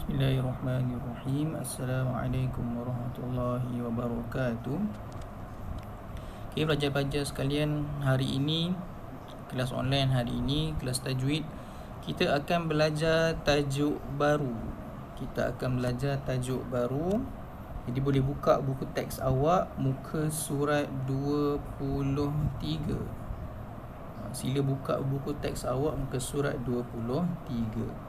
Bismillahirrahmanirrahim. Assalamualaikum warahmatullahi wabarakatuh. Okay, pelajar-pelajar sekalian, hari ini kelas online, hari ini kelas tajwid, kita akan belajar tajuk baru. Jadi boleh buka buku teks awak, muka surat 23. Sila buka buku teks awak, muka surat 23.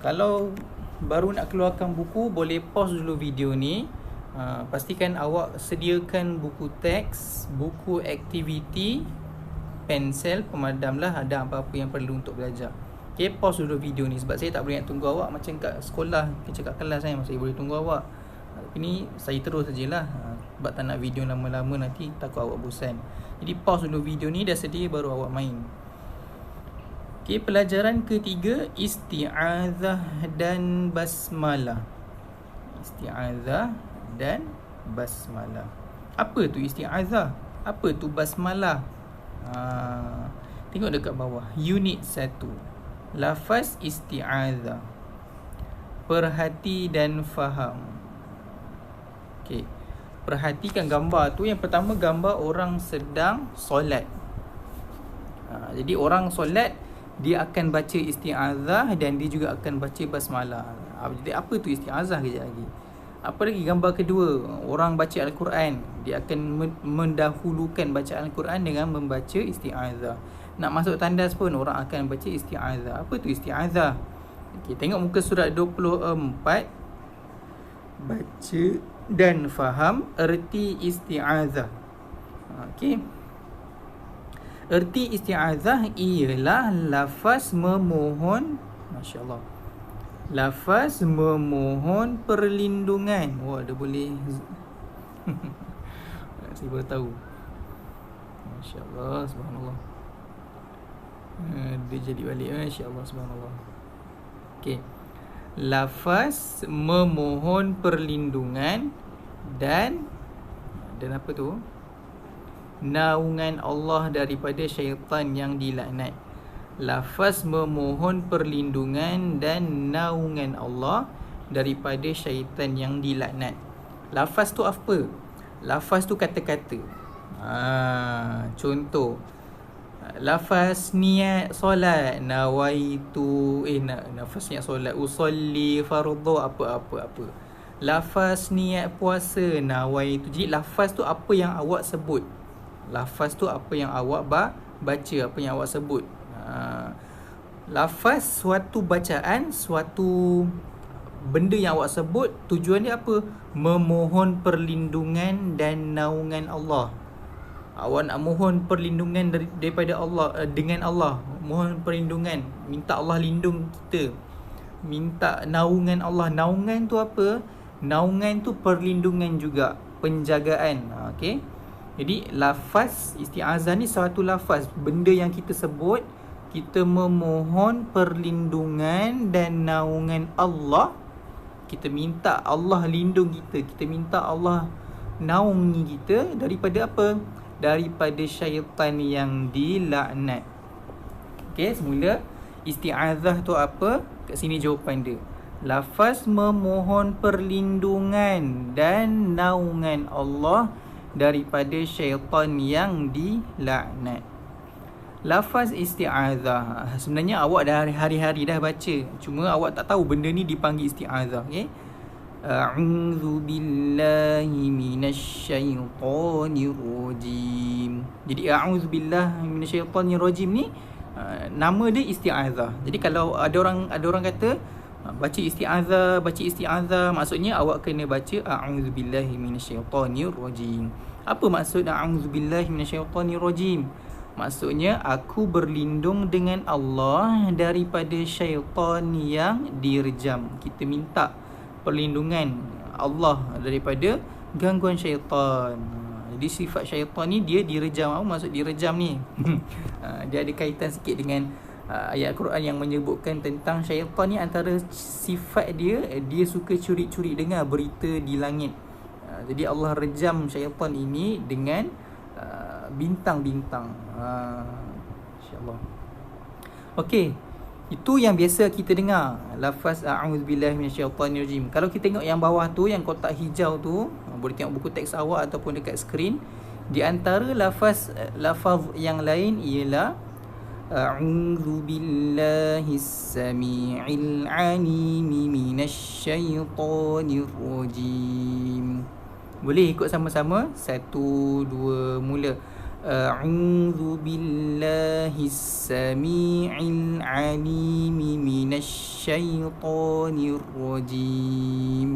Kalau baru nak keluarkan buku, boleh pause dulu video ni. Pastikan awak sediakan buku teks, buku aktiviti, pensel, pemadam lah, ada apa-apa yang perlu untuk belajar. Okay, pause dulu video ni sebab saya tak boleh nak tunggu awak macam kat sekolah, kat kelas saya boleh tunggu awak. Tapi ni saya terus sajalah, sebab tak nak video lama-lama nanti takut awak bosan. Jadi pause dulu video ni, dah sedia baru awak main. Okay, pelajaran ketiga, isti'azah dan basmalah. Isti'azah dan basmalah. Apa tu isti'azah? Apa tu basmalah? Tengok dekat bawah, unit 1. Lafaz isti'azah. Perhati dan faham. Okay, perhatikan gambar tu. Yang pertama, gambar orang sedang solat. Jadi orang solat, dia akan baca isti'azah dan dia juga akan baca basmalah. Jadi apa tu isti'azah kejap lagi. Apa lagi gambar kedua, orang baca Al-Quran, dia akan mendahulukan bacaan Al-Quran dengan membaca isti'azah. Nak masuk tandas pun orang akan baca isti'azah. Apa tu isti'azah? Okay, tengok muka surat 24. Baca dan faham erti isti'azah. Okay, erti isti'azah ialah lafaz memohon, masya-Allah, lafaz memohon perlindungan. Wah, dia boleh saya baru tahu. Masya-Allah, subhanallah. Dia jadi balik, masya-Allah, subhanallah. Okey. Lafaz memohon perlindungan dan apa tu? Naungan Allah daripada syaitan yang dilaknat. Lafaz memohon perlindungan dan naungan Allah daripada syaitan yang dilaknat. Lafaz tu apa? Lafaz tu kata-kata. Contoh, lafaz niat solat, nawaitu, lafaz niat solat, usolli fardhu, apa. Lafaz niat puasa, nawaitu. Jadi lafaz tu apa yang awak sebut. Lafaz tu apa yang awak baca, apa yang awak sebut. Lafaz suatu bacaan, suatu benda yang awak sebut, tujuan dia apa? Memohon perlindungan dan naungan Allah. Awak nak mohon perlindungan daripada Allah, dengan Allah. Mohon perlindungan, minta Allah lindung kita, minta naungan Allah. Naungan tu apa? Naungan tu perlindungan juga, penjagaan. Okay. Jadi lafaz isti'azah ni suatu lafaz, benda yang kita sebut, kita memohon perlindungan dan naungan Allah. Kita minta Allah lindung kita, kita minta Allah naungi kita daripada apa? Daripada syaitan yang dilaknat. Okey, semula isti'azah tu apa? Kat sini jawapan dia. Lafaz memohon perlindungan dan naungan Allah daripada syaitan yang dilaknat. Lafaz isti'azah, sebenarnya awak dah hari-hari dah baca, cuma awak tak tahu benda ni dipanggil isti'azah. Okay? A'udzu billahi minasyaitonir rajim. Jadi a'udzu billahi minasyaitonir rajim ni nama dia isti'azah. Jadi kalau ada orang kata baca isti'azah, maksudnya awak kena baca a'udzubillahi minasyaitonir rajim. Apa maksud a'udzubillahi minasyaitonir rajim? Maksudnya aku berlindung dengan Allah daripada syaitan yang direjam. Kita minta perlindungan Allah daripada gangguan syaitan. Jadi sifat syaitan ni dia direjam. Apa maksud direjam ni? Dia ada kaitan sikit dengan ayat Quran yang menyebutkan tentang syaitan ni. Antara sifat dia suka curi-curi dengar berita di langit. Jadi Allah rejam syaitan ini dengan bintang-bintang. InsyaAllah. Okey, Itu yang biasa kita dengar, lafaz a'udzubillahi minasyaitonirrajim. Kalau kita tengok yang bawah tu, yang kotak hijau tu, boleh tengok buku teks awak ataupun dekat skrin. Di antara lafaz yang lain ialah a'udzubillahis samii'il 'alim minasyaitonirrajim. Boleh ikut sama-sama. 1, 2, mula. A'udzubillahis samii'il 'alim minasyaitonirrajim.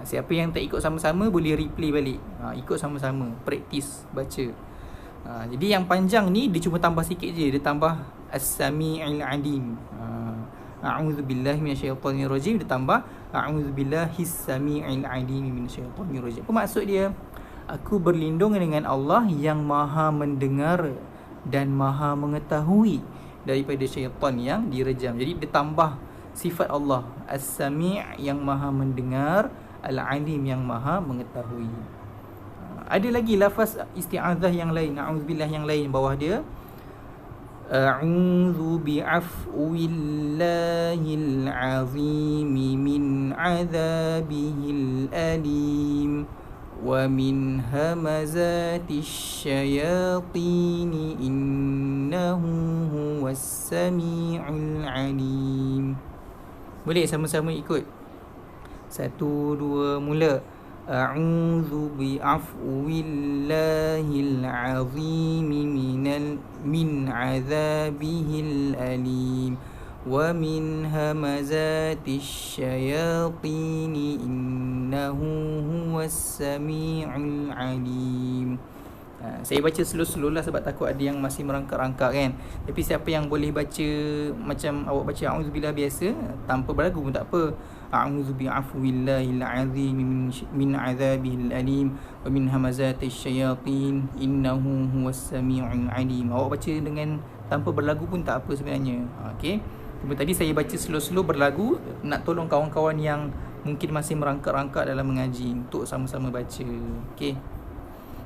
Siapa yang tak ikut sama-sama boleh replay balik. Ikut sama-sama, praktis baca. Jadi yang panjang ni dia cuma tambah sikit je, dia tambah as-sami'il 'alim. A'udzubillahi minasyaitonirrajim, dia tambah a'udzubillahis samii'il 'alim minasyaitonirrajim. Apa maksud dia? Aku berlindung dengan Allah yang Maha mendengar dan Maha mengetahui daripada syaitan yang direjam. Jadi dia tambah sifat Allah, As-Sami' yang Maha mendengar, Al-Alim yang Maha mengetahui. Ada lagi lafaz isti'adzah yang lain, a'udzubillah yang lain bawah dia. A'udzu bi'afwillahil 'azim min 'adzabihil alim wa min hamazatis syayatin innahu huwas sami'ul 'alim. Boleh sama-sama ikut. 1, 2, mula. A'udzu bi'afwillahil 'azim min 'adzabihil alim wa min hamazatis syayatin innahu huwas sami'ul 'alim. Saya baca slow-slow lah sebab takut ada yang masih merangkak-rangkak kan. Tapi siapa yang boleh baca macam awak baca a'udzubillah biasa tanpa berlagu pun tak apa. A'udzu bi'afwillahil 'azim min 'adzabihil alim wa min hamazatis syayatin innahu huwas sami'ul 'alim. Awak baca dengan tanpa berlagu pun tak apa sebenarnya. Okey. Tadi saya baca slow-slow berlagu, nak tolong kawan-kawan yang mungkin masih merangkak-rangkak dalam mengaji untuk sama-sama baca. Okey.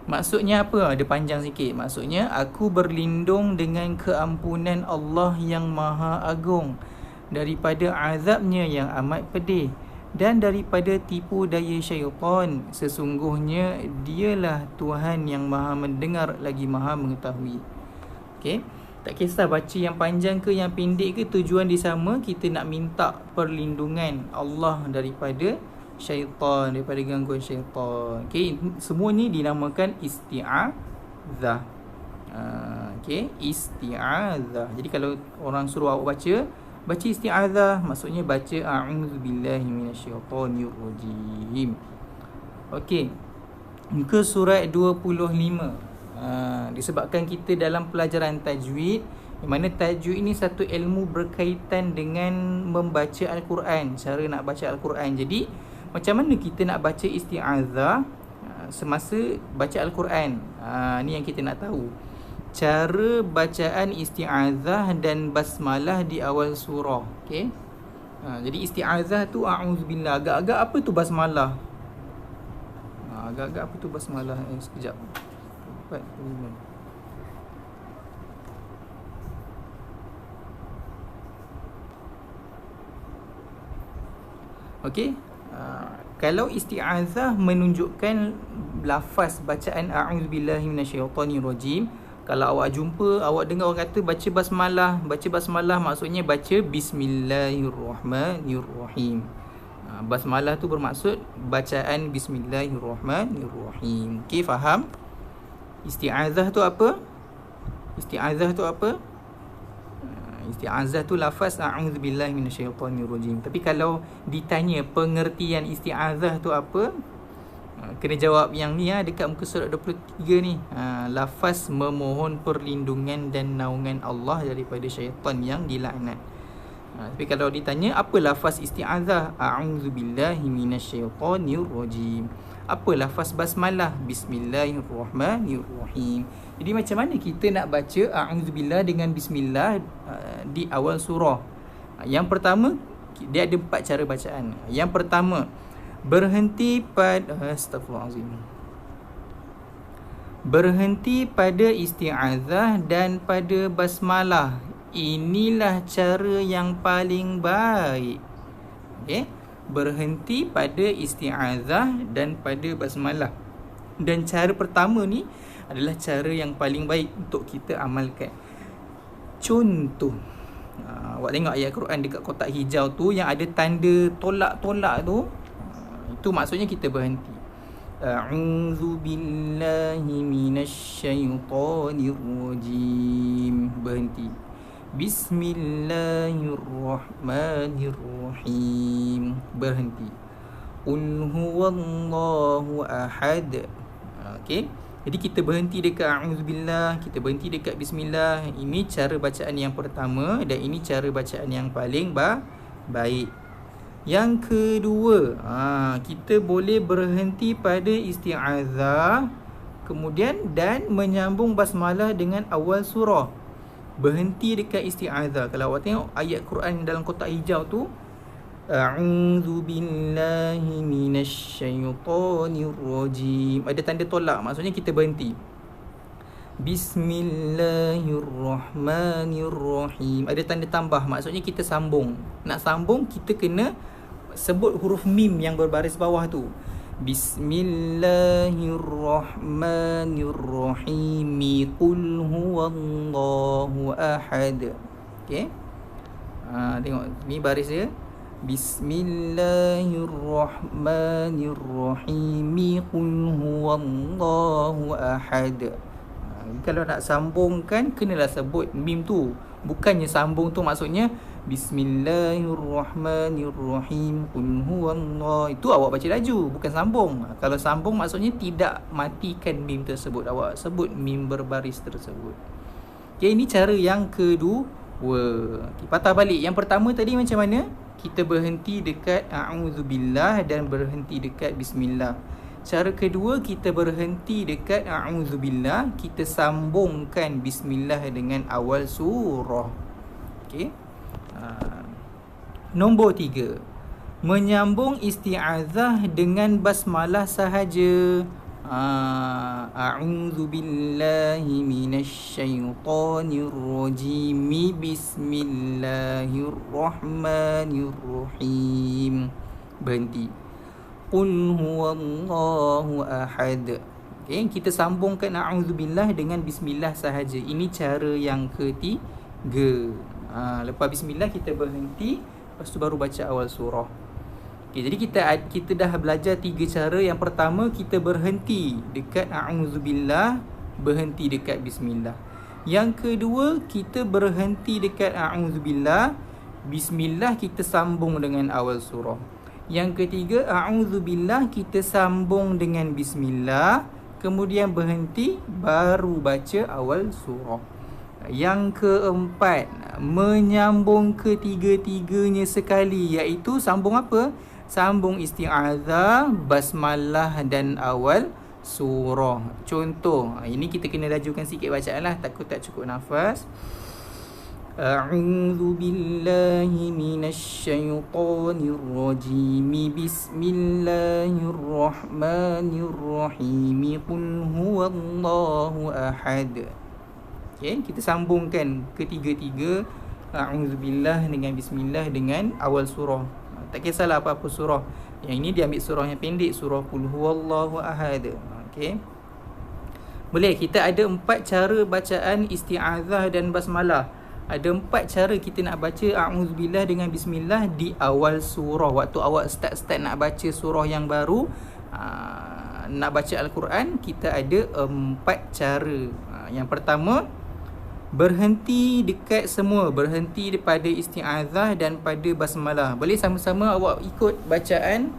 Maksudnya apa? Dia panjang sikit. Maksudnya, aku berlindung dengan keampunan Allah yang Maha Agung daripada azabnya yang amat pedih dan daripada tipu daya syaitan. Sesungguhnya dialah Tuhan yang Maha mendengar lagi Maha mengetahui. Okey. Tak kisah baca yang panjang ke yang pendek ke, tujuan dia sama. Kita nak minta perlindungan Allah daripada syaitan, daripada gangguan syaitan. Okey, semua ni dinamakan isti'adzah. Okey, isti'adzah. Jadi kalau orang suruh awak baca isti'adzah, maksudnya baca a'udzubillahi minasyaitonirrajim. Okey. Muka surat 25. Disebabkan kita dalam pelajaran tajwid, di mana tajwid ini satu ilmu berkaitan dengan membaca Al-Quran, cara nak baca Al-Quran. Jadi macam mana kita nak baca isti'adzah semasa baca Al-Quran? Ni yang kita nak tahu. Cara bacaan isti'adzah dan basmalah di awal surah. Okey. Jadi isti'adzah tu a'udzubillah. Agak-agak apa tu basmalah? Agak-agak apa tu basmalah? Sekejap. 4, 5. Okey. Kalau isti'adzah menunjukkan lafaz bacaan a'udzubillahi minasyaitonirrajim. Kalau awak jumpa, awak dengar orang kata baca basmalah maksudnya baca bismillahirrahmanirrahim. Basmalah tu bermaksud bacaan bismillahirrahmanirrahim. Okey, faham? Isti'adzah tu apa? Isti'adzah tu lafaz a'udzubillahi minasyaitonirrajim. Tapi kalau ditanya pengertian isti'adzah tu apa, kena jawab yang ni dekat muka surat 23 ni. Lafaz memohon perlindungan dan naungan Allah daripada syaitan yang dilaknat. Tapi kalau ditanya apa lafaz isti'adzah, a'udzubillahi minasyaitonirrajim. Apa lafaz basmalah? Bismillahirrahmanirrahim. Jadi macam mana kita nak baca a'udzubillah dengan bismillah di awal surah? Yang pertama, dia ada 4 cara bacaan. Yang pertama, berhenti pada isti'adzah dan pada basmalah. inilah cara yang paling baik. Okey, berhenti pada isti'azah dan pada basmalah. Dan cara pertama ni adalah cara yang paling baik untuk kita amalkan. Contoh, awak tengok ayat Quran dekat kotak hijau tu yang ada tanda tolak-tolak tu, itu maksudnya kita berhenti. A'udzu billahi minasyaitonir rajim. Berhenti. Bismillahirrahmanirrahim. Berhenti. Qul huwallahu ahad. Okey. Jadi kita berhenti dekat a'udzubillah, kita berhenti dekat bismillah. Ini cara bacaan yang pertama dan ini cara bacaan yang paling baik. Yang kedua, kita boleh berhenti pada isti'azah kemudian dan menyambung basmalah dengan awal surah. Berhenti dekat isti'azah. Kalau awak tengok ayat Quran dalam kotak hijau tu, A'udzu billahi minasyaitonir rajim, ada tanda tolak, maksudnya kita berhenti. Bismillahirrahmanirrahim, ada tanda tambah, maksudnya kita sambung. Nak sambung kita kena sebut huruf mim yang berbaris bawah tu. Bismillahirrahmanirrahim. Qul huwallahu ahad. Okey. Tengok ni baris dia. Bismillahirrahmanirrahim. Qul huwallahu ahad. Kalau nak sambungkan kenalah sebut mim tu. Bukannya sambung tu maksudnya Bismillahirrahmanirrahim. Qul huwallahu. Itu awak baca laju, bukan sambung. Kalau sambung maksudnya tidak matikan mim tersebut, awak sebut mim berbaris tersebut. Okay, ini cara yang kedua. Okay, patah balik. Yang pertama tadi macam mana? Kita berhenti dekat a'udzubillah dan berhenti dekat bismillah. Cara kedua, kita berhenti dekat a'udzubillah, kita sambungkan bismillah dengan awal surah. Okey. Nombor 3, menyambung isti'azah dengan basmalah sahaja. A'udzubillahi minasyaitonir rajim. Bismillahirrahmanirrahim. Berhenti. Qul huwallahu ahad. Okay, kita sambungkan a'udzubillah dengan bismillah sahaja. Ini cara yang ketiga. Lepas bismillah kita berhenti, lepas tu baru baca awal surah. Okay, jadi kita dah belajar 3 cara. Yang pertama, kita berhenti dekat a'udzubillah, berhenti dekat bismillah. Yang kedua, kita berhenti dekat a'udzubillah, bismillah kita sambung dengan awal surah. Yang ketiga, a'udzubillah kita sambung dengan bismillah, kemudian berhenti baru baca awal surah. Yang keempat, menyambung ketiga-tiganya sekali, iaitu sambung apa? Sambung isti'azah, basmalah dan awal surah. Contoh, ini kita kena lajukan sikit bacaan lah, takut tak cukup nafas. A'udzu billahi minasyaitonir rajim. Bismillahirrahmanirrahim. Qul huwallahu ahad. Okay, kita sambungkan ketiga-tiga a'udzubillah dengan bismillah dengan awal surah. Tak kisahlah apa-apa surah. Yang ini dia ambil surah yang pendek, surah Qul huwallahu ahad. Okey. Boleh, kita ada 4 cara bacaan isti'azah dan basmalah. Ada 4 cara kita nak baca a'udzubillah dengan bismillah di awal surah. Waktu awak start nak baca surah yang baru, nak baca Al-Quran, kita ada 4 cara. Yang pertama, berhenti dekat semua, berhenti pada isti'azah dan pada basmalah. Boleh sama-sama awak ikut bacaan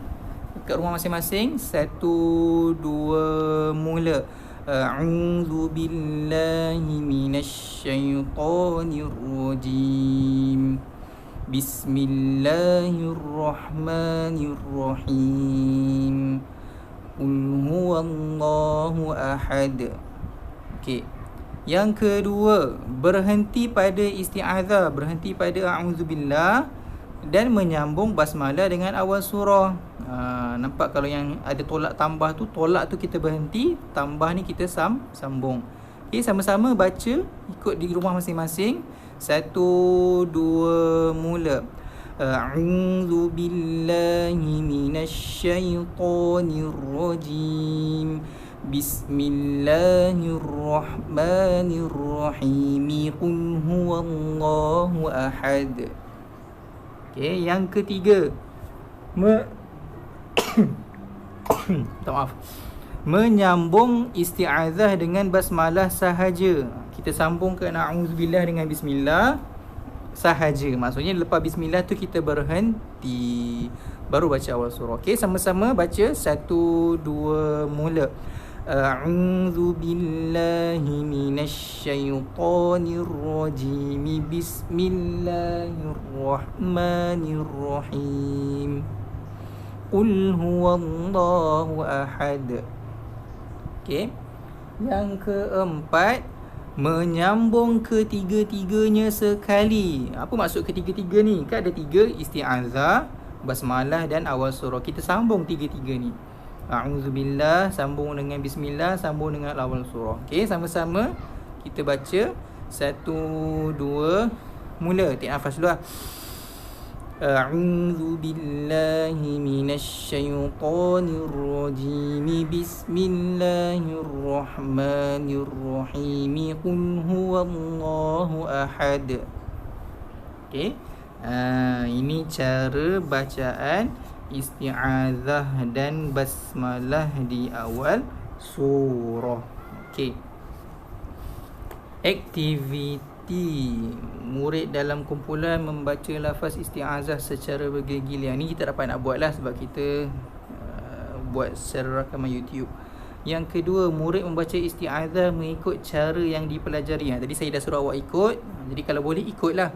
dekat rumah masing-masing. 1, 2, mula. A'udzu billahi minasyaitonir rajim. Bismillahirrahmanirrahim. Qul huwallahu ahad. Okey. Yang kedua, berhenti pada isti'azah, berhenti pada a'udzubillah dan menyambung basmalah dengan awal surah. Nampak kalau yang ada tolak tambah tu, tolak tu kita berhenti, tambah ni kita sambung. Okay, sama-sama baca ikut di rumah masing-masing. Satu, dua, mula. A'udzu billahi minasyaitonir rajim. Bismillahirrahmanirrahim. Qul huwallahu ahad. Okey, yang ketiga. Minta maaf. Menyambung isti'azah dengan basmalah sahaja. Kita sambung ke na'udzubillah dengan bismillah sahaja. Maksudnya lepas bismillah tu kita berhenti, baru baca awal surah. Okey, sama-sama baca. Satu, dua, mula. A'udzu billahi minasyaitonir rajim. Bismillahirrahmanirrahim. Qul huwallahu ahad. Okey. Yang keempat, menyambung ketiga-tiganya sekali. Apa maksud ketiga-tiga ni? Kan ada tiga, isti'azah, basmalah dan awal surah. Kita sambung tiga-tiga ni. A'udzubillah, sambung dengan bismillah, sambung dengan awal surah. Okey, sama-sama kita baca. Satu, dua, mula. Tarik nafas dulu lah. A'udzu billahi minasyaitonir rajim. Bismillahirrahmanirrahim. Qul huwallahu ahad. Okey. Ini cara bacaan isti'azah dan basmalah di awal surah. Okey. Aktiviti murid dalam kumpulan membaca lafaz isti'azah secara bergiliran. Ni kita dapat nak buat lah sebab kita buat secara rakaman YouTube. Yang kedua, murid membaca isti'azah mengikut cara yang dipelajari. Tadi saya dah suruh awak ikut. Jadi kalau boleh ikutlah.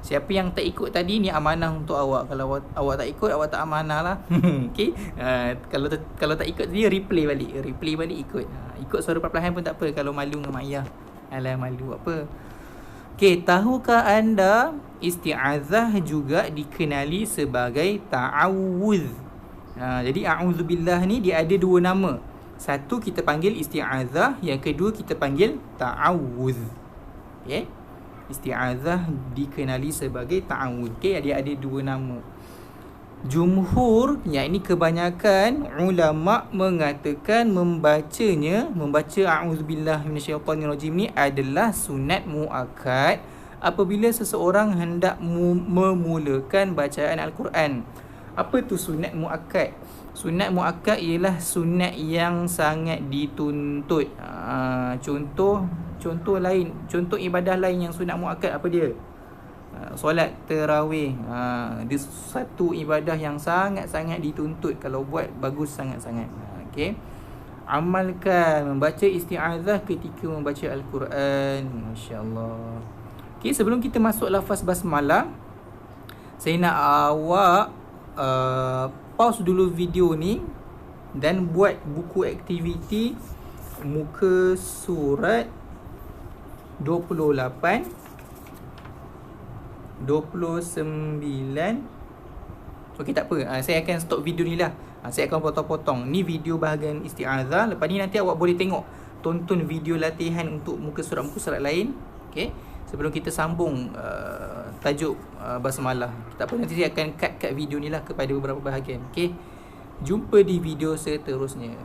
Siapa yang tak ikut tadi ni amanah untuk awak. Kalau awak tak ikut, awak tak amanah lah. Okey. Kalau tak ikut dia replay balik ikut. Ikut suara perlahan pun tak apa kalau malu dengan mak ayah. Alah, malu apa. Okey, tahukah anda isti'azah juga dikenali sebagai ta'awudz. Jadi a'udzubillah ni dia ada dua nama. Satu kita panggil isti'azah, yang kedua kita panggil ta'awudz. Okey. Isti'azah dikenali sebagai ta'awudz. Okey, dia ada dua nama. Jumhur, yakni kebanyakan ulama mengatakan membaca a'udzubillah minasyaitonirrajim ni adalah sunat muakkad apabila seseorang hendak memulakan bacaan Al-Quran. Apa tu sunat muakkad? Sunat muakkad ialah sunat yang sangat dituntut. Contoh ibadah lain yang sunat muakkad apa dia? Solat tarawih. Dia satu ibadah yang sangat-sangat dituntut. Kalau buat bagus sangat-sangat. Okey. Amalkan membaca isti'azah ketika membaca Al-Quran. Masya-Allah. Okey, sebelum kita masuk lafaz basmalah, saya nak awak pause dulu video ni dan buat buku aktiviti muka surat 28, 29. Okey, tak apa. Saya akan stop video ni lah. Saya akan potong-potong. Ni video bahagian isti'azah. Lepas ni nanti awak boleh tengok, tonton video latihan untuk muka surat lain. Okey. Sebelum kita sambung tajuk basmalah. Tak apa, nanti saya akan cut video ni lah kepada beberapa bahagian. Okey. Jumpa di video seterusnya.